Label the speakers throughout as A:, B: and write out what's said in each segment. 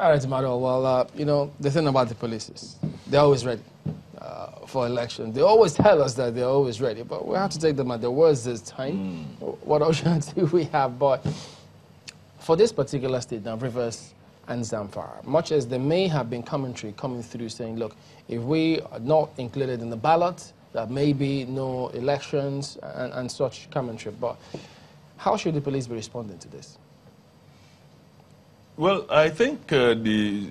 A: All right, Mado. Well, you know, the thing about the police is they're always ready for election. They always tell us that they're always ready, but we have to take them at their words this time. What option do we have? But for this particular state, now, Rivers and Zamfara, much as there may have been commentary coming through saying, look, if we are not included in the ballot, there may be no elections and such commentary. But how should the police be responding to this?
B: Well, I think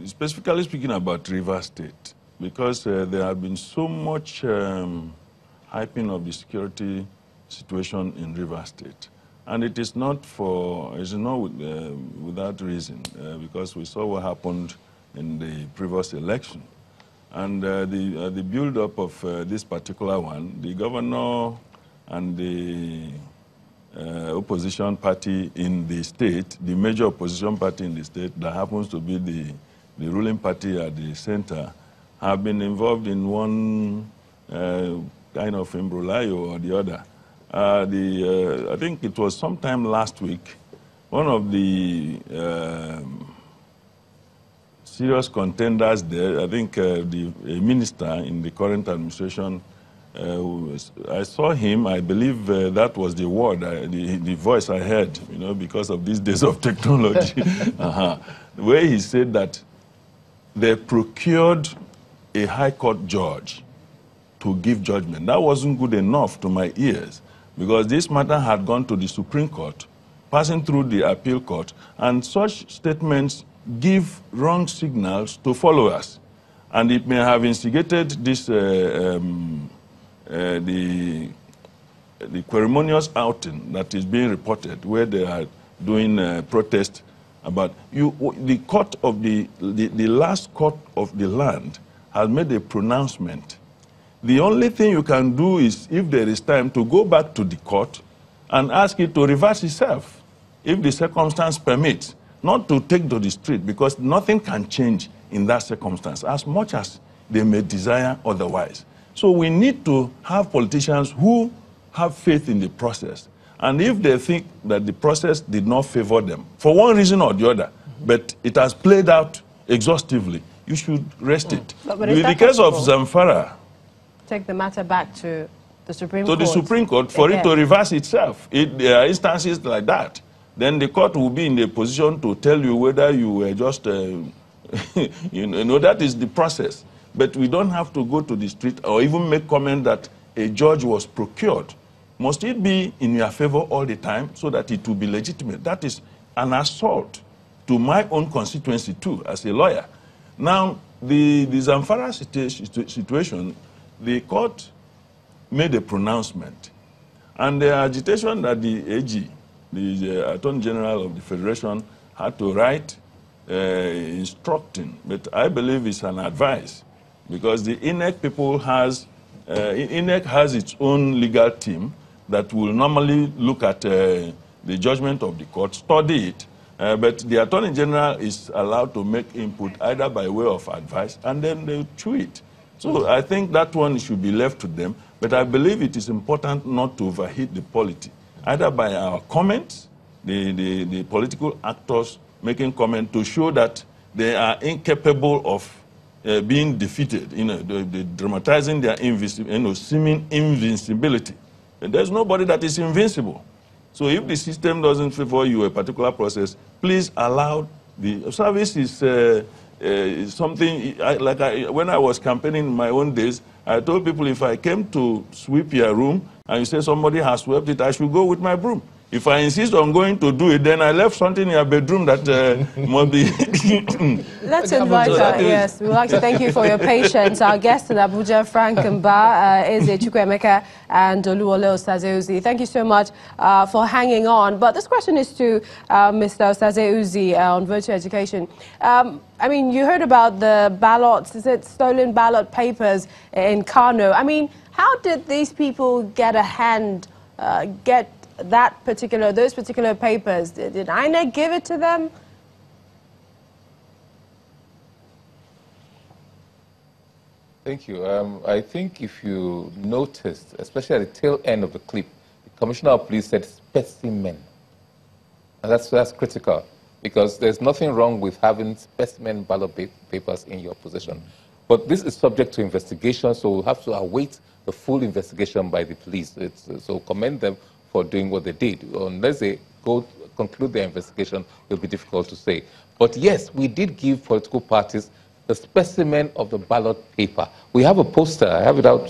B: specifically speaking about Rivers State, because there have been so much hyping of the security situation in Rivers State. And it is not without reason, because we saw what happened in the previous election. And the build-up of this particular one, the governor and the opposition party in the state, the major opposition party in the state that happens to be the ruling party at the center, have been involved in one kind of imbroglio or the other. I think it was sometime last week, one of the serious contenders there, I think a minister in the current administration, I saw him, I believe that was the word, the voice I heard, you know, because of these days of technology, where he said that they procured a high court judge to give judgment. That wasn't good enough to my ears, because this matter had gone to the Supreme Court, passing through the appeal court, and such statements give wrong signals to followers. And it may have instigated this, the ceremonious outing that is being reported, where they are doing protest about the court of the last court of the land has made a pronouncement. The only thing you can do is, if there is time, to go back to the court and ask it to reverse itself, if the circumstance permits, not to take to the street, because nothing can change in that circumstance, as much as they may desire otherwise. So we need to have politicians who have faith in the process. And if they think that the process did not favor them, for one reason or the other, but it has played out exhaustively, you should rest it. In the case of Zamfara,
C: take the matter back to the Supreme Court.
B: To the Supreme Court for it to reverse itself. If there are instances like that, then the court will be in a position to tell you whether you were just, you know, that is the process. But we don't have to go to the street or even make comment that a judge was procured. Must it be in your favor all the time so that it will be legitimate? That is an assault to my own constituency too, as a lawyer. Now, the Zamfara situation, the court made a pronouncement. And the agitation that the AG, the Attorney General of the Federation, had to write instructing, but I believe it's an advice, because the INEC people INEC has its own legal team that will normally look at the judgment of the court, study it, but the Attorney General is allowed to make input either by way of advice, and then they chew it. So I think that one should be left to them, but I believe it is important not to overheat the polity, either by our comments, the political actors making comment to show that they are incapable of being defeated, you know, dramatizing their seeming invincibility. And there's nobody that is invincible. So if the system doesn't favor you a particular process, please allow the service is something, when I was campaigning in my own days, I told people if I came to sweep your room and you say somebody has swept it, I should go with my broom. If I insist on going to do it, then I left something in your bedroom that must be...
C: Let's invite her, yes. We'd like to thank you for your patience. Our guests in Abuja, Frank Mba, Eze Chukwuemeka, and Oluwole Osaze-Uzzi. Thank you so much for hanging on. But this question is to Mr. Osaze-Uzzi on voter education. I mean, you heard about the ballots, is it stolen ballot papers in Kano? I mean, how did these people get a hand, get those particular papers? Did INEC give it to them?
D: Thank you. I think if you noticed, especially at the tail end of the clip, the Commissioner of Police said specimen. And that's critical. because there's nothing wrong with having specimen ballot papers in your possession. But this is subject to investigation, so we'll have to await the full investigation by the police. So commend them for doing what they did. Unless they go conclude their investigation, it'll be difficult to say. But yes, we did give political parties the specimen of the ballot paper. We have a poster. I have it out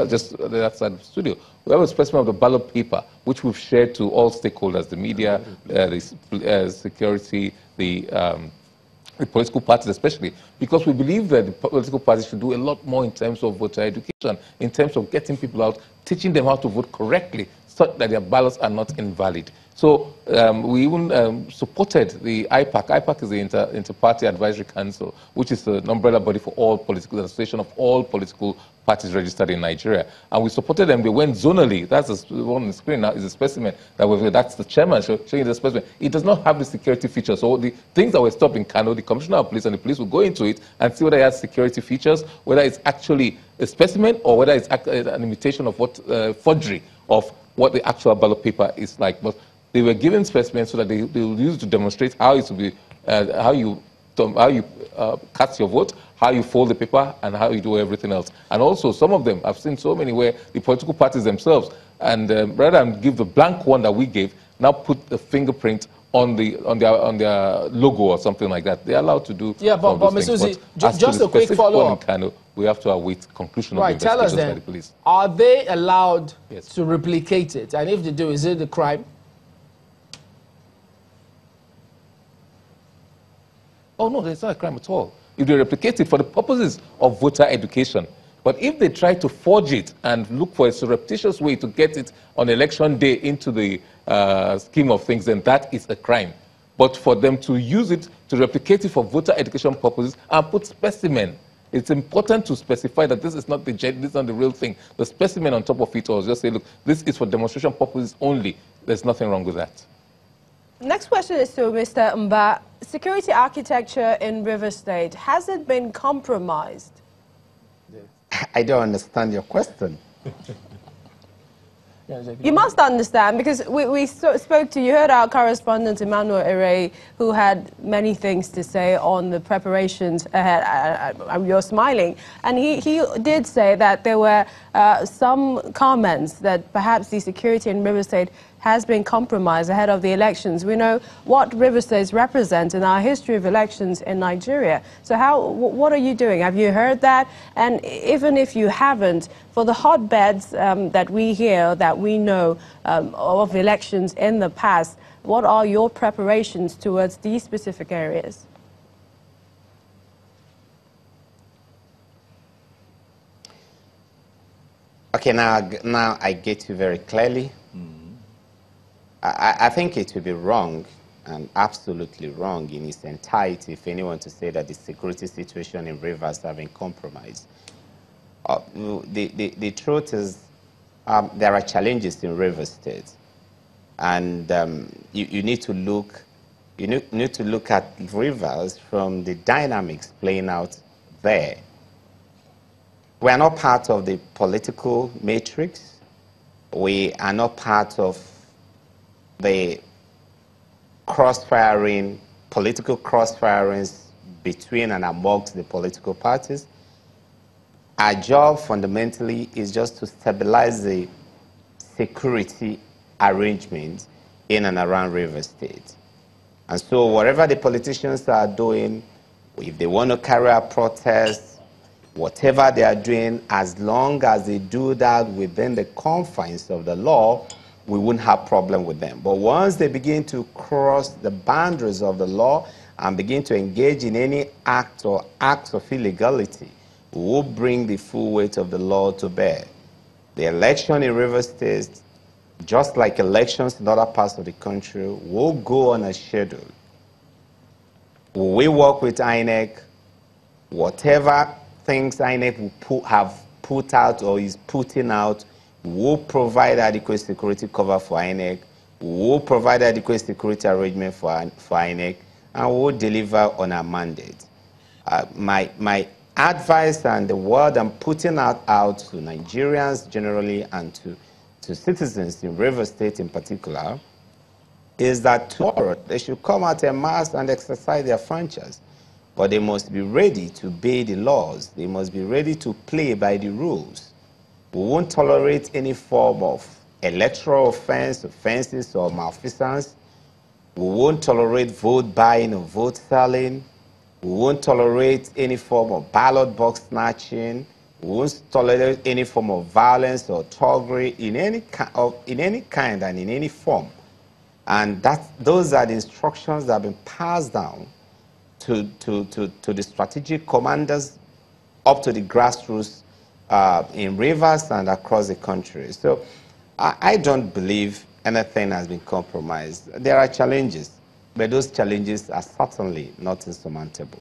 D: just outside the studio. We have a specimen of the ballot paper, which we've shared to all stakeholders, the media, the security, the political parties especially, because we believe that the political parties should do a lot more in terms of voter education, in terms of getting people out, teaching them how to vote correctly, such that their ballots are not invalid. So we even supported the IPAC. IPAC is the Inter-Party Advisory Council, which is an umbrella body for all political, association of all political parties registered in Nigeria. And we supported them. They went zonally. That's the one on the screen now is a specimen. That's the chairman showing you the specimen. It does not have the security features. So the things that were stopped in Kano, the commissioner of police and the police will go into it and see whether it has security features, whether it's actually a specimen or whether it's an imitation of what forgery of what the actual ballot paper is like. But they were given specimens so that they will use it to demonstrate how it will be, how you cast your vote, how you fold the paper, and how you do everything else. And also, some of them, I've seen so many where the political parties themselves, and rather than give the blank one that we gave, now put the fingerprint on their logo or something like that. They're allowed to do.
A: Yeah, but Ms. Uzi, just a quick follow-up.
D: We have to await conclusion of the
A: tell us
D: investigations
A: then,
D: by the police.
A: Are they allowed to replicate it? And if they do, is it a crime?
D: Oh, no, it's not a crime at all. If they replicate it for the purposes of voter education. But if they try to forge it and look for a surreptitious way to get it on election day into the scheme of things, then that is a crime. But for them to use it, to replicate it for voter education purposes and put specimen, it's important to specify that this is not the real thing. The specimen on top of it, or just say, look, this is for demonstration purposes only. There's nothing wrong with that.
C: Next question is to Mr. Mba. Security architecture in Rivers State, has it been compromised?
E: I don't understand your question.
C: You must understand, because we spoke to, you heard our correspondent Emmanuel Ere, who had many things to say on the preparations ahead. You're smiling. And he did say that there were some comments that perhaps the security in Rivers State has been compromised ahead of the elections. We know what River States represent in our history of elections in Nigeria. So what are you doing? Have you heard that? And even if you haven't, for the hotbeds that we hear, that we know of elections in the past, what are your preparations towards these specific areas?
E: Okay, now I get you very clearly. I think it would be wrong, and absolutely wrong in its entirety, if anyone to say that the security situation in Rivers has been compromised. The truth is there are challenges in Rivers State, and you need to look at Rivers from the dynamics playing out there. We are not part of the political matrix. We are not part of the political crossfirings between and amongst the political parties. Our job fundamentally is just to stabilize the security arrangements in and around Rivers State. And so whatever the politicians are doing, if they want to carry out protests, whatever they are doing, as long as they do that within the confines of the law, we wouldn't have problem with them. But once they begin to cross the boundaries of the law and begin to engage in any act or acts of illegality, we will bring the full weight of the law to bear. The election in Rivers State, just like elections in other parts of the country, will go on a schedule. We work with INEC. Whatever things INEC will have put out or is putting out, will provide adequate security cover for INEC, will provide adequate security arrangement for INEC, and will deliver on our mandate. My advice and the word I'm putting out to Nigerians generally and to citizens in Rivers State in particular is that tomorrow they should come out en masse and exercise their franchise. But they must be ready to obey the laws. They must be ready to play by the rules. We won't tolerate any form of electoral offenses or malfeasance. We won't tolerate vote buying or vote selling. We won't tolerate any form of ballot box snatching. We won't tolerate any form of violence or thuggery in any kind and in any form. And those are the instructions that have been passed down to the strategic commanders up to the grassroots in Rivers and across the country. So I don't believe anything has been compromised. There are challenges, but those challenges are certainly not insurmountable.